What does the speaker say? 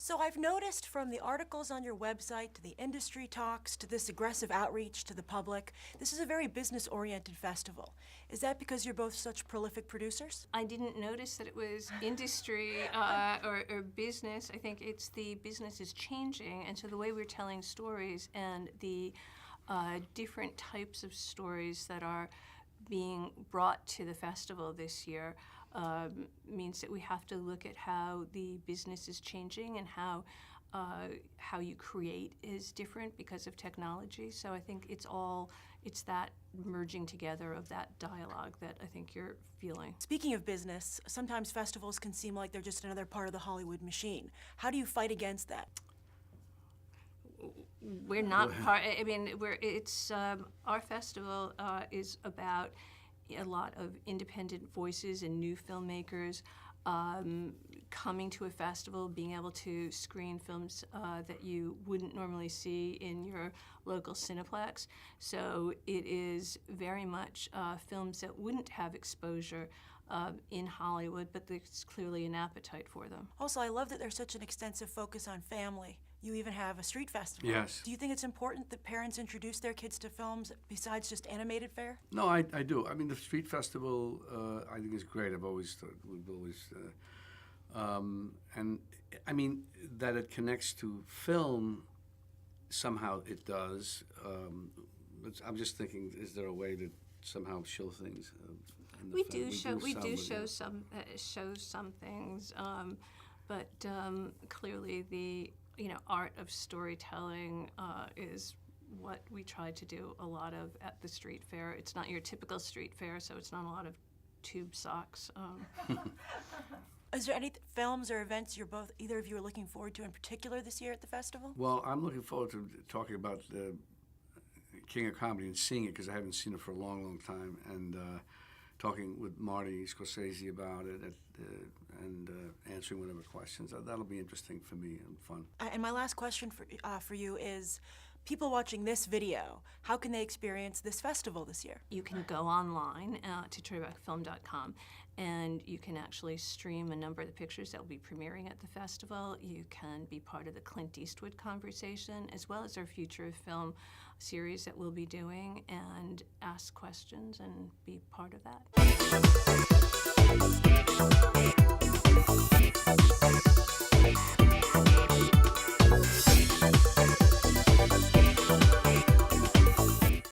So I've noticed from the articles on your website to the industry talks to this aggressive outreach to the public, this is a very business-oriented festival. Is that because you're both such prolific producers? I didn't notice that it was industry or business. I think it's the business is changing, and so the way we're telling stories and the different types of stories that are being brought to the festival this year means that we have to look at how the business is changing and how you create is different because of technology. So I think it's that merging together of that dialogue that I think you're feeling. Speaking of business, sometimes festivals can seem like they're just another part of the Hollywood machine. How do you fight against that? We're not part. I mean, our festival is about a lot of independent voices and new filmmakers coming to a festival, being able to screen films that you wouldn't normally see in your local Cineplex. So it is very much films that wouldn't have exposure in Hollywood, but there's clearly an appetite for them. Also, I love that there's such an extensive focus on family. You even have a street festival. Yes. Do you think it's important that parents introduce their kids to films besides just animated fare? No, I do. I mean, the street festival I think is great. We've always, and I mean that it connects to film. Somehow it does. But I'm just thinking, is there a way to somehow show things? We do show some things, but clearly the art of storytelling is what we try to do a lot of at the street fair. It's not your typical street fair, so it's not a lot of tube socks. Is there any films or events either of you are looking forward to in particular this year at the festival? Well, I'm looking forward to talking about the King of Comedy and seeing it because I haven't seen it for a long, long time, and talking with Marty Scorsese about it and answering whatever questions. That'll be interesting for me and fun. And my last question for you is, people watching this video, how can they experience this festival this year? You can go online to tribecafilm.com, and you can actually stream a number of the pictures that will be premiering at the festival. You can be part of the Clint Eastwood conversation, as well as our Future of Film series that we'll be doing, and ask questions and be part of that.